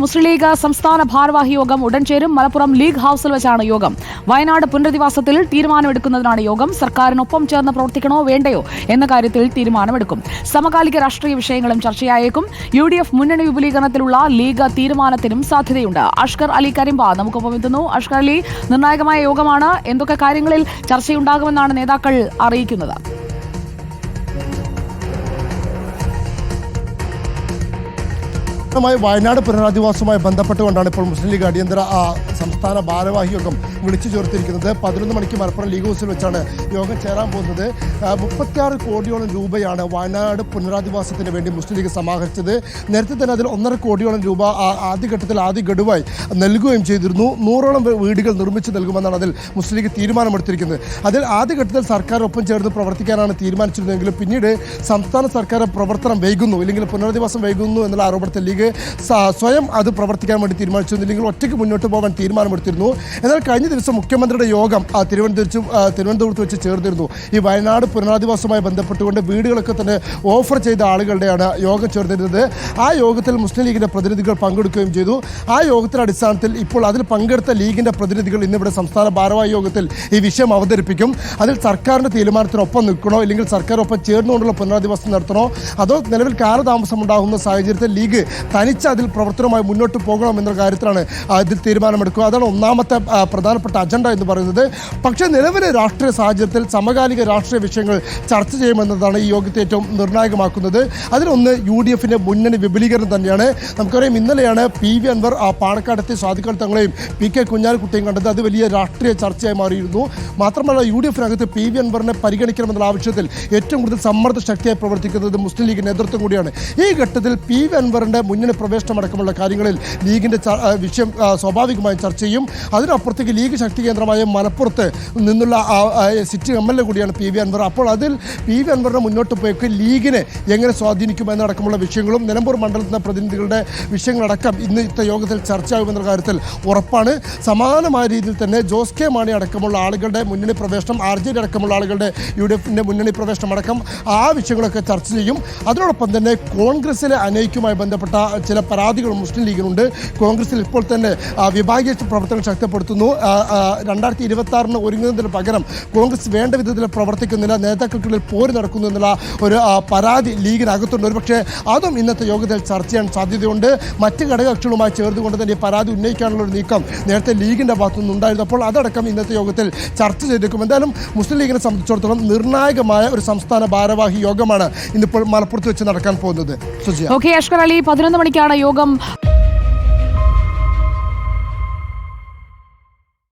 മുസ്ലിം league സംസ്ഥാന ഭാരവാഹി യോഗം ഉടൻ ചേരും. മലപ്പുറം ലീഗ് ഹൌസിൽ വെച്ചാണ് യോഗം. വയനാട് പുനരധിവാസത്തിൽ തീരുമാനമെടുക്കുന്നതിനാണ് യോഗം. സർക്കാരിനൊപ്പം ചേർന്ന് പ്രവർത്തിക്കണോ വേണ്ടയോ എന്ന കാര്യത്തിൽ തീരുമാനമെടുക്കും. സമകാലിക രാഷ്ട്രീയ വിഷയങ്ങളും ചർച്ചയായേക്കും. UDF മുന്നണി വിപുലീകരണത്തിലുള്ള ലീഗ് തീരുമാനത്തിനും സാധ്യതയുണ്ട്. അഷ്കർ അലി കരിമ്പ നമുക്കൊപ്പം എത്തുന്നു. അഷ്കർ അലി, നിർണായകമായ യോഗമാണ്. എന്തൊക്കെ കാര്യങ്ങളിൽ ചർച്ചയുണ്ടാകുമെന്നാണ് നേതാക്കൾ അറിയിക്കുന്നത്? വയനാട് പുനരധിവാസവുമായി ബന്ധപ്പെട്ടുകൊണ്ടാണ് ഇപ്പോൾ മുസ്ലിം ലീഗ് അടിയന്തര സംസ്ഥാന ഭാരവാഹി യോഗം വിളിച്ചു ചേർത്തിരിക്കുന്നത്. 11 മണിക്ക് മലപ്പുറം ലീഗ് ഹൗസിൽ വെച്ചാണ് യോഗം ചേരാൻ പോകുന്നത്. 36 കോടിയോളം രൂപയാണ് വയനാട് പുനരധിവാസത്തിന് വേണ്ടി മുസ്ലിം ലീഗ് സമാഹരിച്ചത്. നേരത്തെ തന്നെ അതിൽ 1.5 കോടിയോളം രൂപ ആദ്യഘട്ടത്തിൽ ആദ്യ ഗഡുവായി നൽകുകയും ചെയ്തിരുന്നു. 100ഓളം വീടുകൾ നിർമ്മിച്ച് നൽകുമെന്നാണ് അതിൽ മുസ്ലിം ലീഗ് തീരുമാനമെടുത്തിരിക്കുന്നത്. അതിൽ ആദ്യഘട്ടത്തിൽ സർക്കാരൊപ്പം ചേർന്ന് പ്രവർത്തിക്കാനാണ് തീരുമാനിച്ചിരുന്നതെങ്കിലും പിന്നീട് സംസ്ഥാന സർക്കാർ പ്രവർത്തനം വൈകുന്നു, ഇല്ലെങ്കിൽ പുനരധിവാസം വൈകുന്നു എന്നുള്ള ആരോപണത്തിൽ ലീഗ് സ്വയം അത് പ്രവർത്തിക്കാൻ വേണ്ടി തീരുമാനിച്ചിരുന്നില്ലെങ്കിൽ ഒറ്റയ്ക്ക് മുന്നോട്ട് പോകാൻ തീരുമാനമെടുത്തിരുന്നു. എന്നാൽ കഴിഞ്ഞ ദിവസം മുഖ്യമന്ത്രിയുടെ യോഗം തിരുവനന്തപുരത്ത് വെച്ച് ചേർന്നിരുന്നു. ഈ വയനാട് പുനരധിവാസവുമായി ബന്ധപ്പെട്ടുകൊണ്ട് വീടുകളൊക്കെ തന്നെ ഓഫർ ചെയ്ത ആളുകളുടെയാണ് യോഗം ചേർന്നിരുന്നത്. ആ യോഗത്തിൽ മുസ്ലിം ലീഗിൻ്റെ പ്രതിനിധികൾ പങ്കെടുക്കുകയും ചെയ്തു. ആ യോഗത്തിന്റെ അടിസ്ഥാനത്തിൽ ഇപ്പോൾ അതിൽ പങ്കെടുത്ത ലീഗിൻ്റെ പ്രതിനിധികൾ ഇന്നിവിടെ സംസ്ഥാന ഭാരവാഹി യോഗത്തിൽ ഈ വിഷയം അവതരിപ്പിക്കും. അതിൽ സർക്കാരിൻ്റെ തീരുമാനത്തിനൊപ്പം നിൽക്കണോ, ഇല്ലെങ്കിൽ സർക്കാരൊപ്പം ചേർന്നുകൊണ്ടുള്ള പുനരധിവാസം നടത്തണോ, അതോ നിലവിൽ കാലതാമസം ഉണ്ടാകുന്ന സാഹചര്യത്തിൽ ലീഗ് തനിച്ച് അതിൽ പ്രവർത്തനവുമായി മുന്നോട്ട് പോകണം എന്ന കാര്യത്തിലാണ് ഇതിൽ തീരുമാനമെടുക്കുക. അതാണ് ഒന്നാമത്തെ പ്രധാനപ്പെട്ട അജണ്ട എന്ന് പറയുന്നത്. പക്ഷേ നിലവിലെ രാഷ്ട്രീയ സാഹചര്യത്തിൽ സമകാലിക രാഷ്ട്രീയ വിഷയങ്ങൾ ചർച്ച ചെയ്യുമെന്നതാണ് ഈ യോഗത്തെ ഏറ്റവും നിർണായകമാക്കുന്നത്. അതിലൊന്ന് UDFിൻ്റെ മുന്നണി വിപുലീകരണം തന്നെയാണ്. നമുക്കറിയാം, ഇന്നലെയാണ് PV അൻവർ പാണക്കാടെത്തി സാദിഖ് തങ്ങളെയും PK കുഞ്ഞാലിക്കുട്ടിയും കണ്ടത്. അത് വലിയ രാഷ്ട്രീയ ചർച്ചയായി മാറിയിരുന്നു. മാത്രമല്ല, UDFിനകത്ത് PV അൻവറിനെ പരിഗണിക്കണമെന്നുള്ള ആവശ്യത്തിൽ ഏറ്റവും കൂടുതൽ സമ്മർദ്ദ ശക്തിയായി പ്രവർത്തിക്കുന്നത് മുസ്ലിം ലീഗ് നേതൃത്വം കൂടിയാണ്. ഈ ഘട്ടത്തിൽ PV അൻവറിൻ്റെ മുന്നണി പ്രവേശനമടക്കമുള്ള കാര്യങ്ങളിൽ ലീഗിൻ്റെ വിഷയം സ്വാഭാവികമായും ചർച്ച ചെയ്യും. അതിനപ്പുറത്തേക്ക് ലീഗ് ശക്തി കേന്ദ്രമായ മലപ്പുറത്ത് നിന്നുള്ള സിറ്റിംഗ് MLA കൂടിയാണ് PV അൻവർ. അപ്പോൾ അതിൽ PV അൻവറിനെ മുന്നോട്ട് പോയേക്ക് ലീഗിനെ എങ്ങനെ സ്വാധീനിക്കുമെന്നടക്കമുള്ള വിഷയങ്ങളും നിലമ്പൂർ മണ്ഡലത്തിലെ പ്രതിനിധികളുടെ വിഷയങ്ങളടക്കം ഇന്നത്തെ യോഗത്തിൽ ചർച്ചയാകുമെന്ന കാര്യത്തിൽ ഉറപ്പാണ്. സമാനമായ രീതിയിൽ തന്നെ ജോസ് കെ മാണി അടക്കമുള്ള ആളുകളുടെ മുന്നണി പ്രവേശനം, RJD അടക്കമുള്ള ആളുകളുടെ UDFിൻ്റെ മുന്നണി പ്രവേശനം അടക്കം ആ വിഷയങ്ങളൊക്കെ ചർച്ച ചെയ്യും. അതിനോടൊപ്പം തന്നെ കോൺഗ്രസിലെ അനൈക്യവുമായി ബന്ധപ്പെട്ട ചില പരാതികളും മുസ്ലിം ലീഗിനുണ്ട്. കോൺഗ്രസിൽ ഇപ്പോൾ തന്നെ വിഭാഗീയ പ്രവർത്തനം ശക്തിപ്പെടുത്തുന്നു. 2026 ഒരുങ്ങുന്നതിന് പകരം കോൺഗ്രസ് വേണ്ട വിധത്തിൽ പ്രവർത്തിക്കുന്നില്ല, നേതാക്കൾക്കുള്ളിൽ പോര് നടക്കുന്നു എന്നുള്ള ഒരു പരാതി ലീഗിനകത്തുണ്ട്. ഒരുപക്ഷെ അതും ഇന്നത്തെ യോഗത്തിൽ ചർച്ച ചെയ്യാൻ സാധ്യതയുണ്ട്. മറ്റ് ഘടകകക്ഷികളുമായി ചേർന്നുകൊണ്ട് തന്നെ ഈ പരാതി ഉന്നയിക്കാനുള്ള ഒരു നീക്കം നേരത്തെ ലീഗിൻ്റെ ഭാഗത്തുനിന്ന് ഉണ്ടായിരുന്നു. അപ്പോൾ അതടക്കം ഇന്നത്തെ യോഗത്തിൽ ചർച്ച ചെയ്തേക്കും. എന്തായാലും മുസ്ലിം ലീഗിനെ സംബന്ധിച്ചിടത്തോളം നിർണായകമായ ഒരു സംസ്ഥാന ഭാരവാഹി യോഗമാണ് ഇന്നിപ്പോൾ മലപ്പുറത്ത് വെച്ച് നടക്കാൻ പോകുന്നത്. അഷ്കർ അലി, 11 മണിക്കാണ് യോഗം.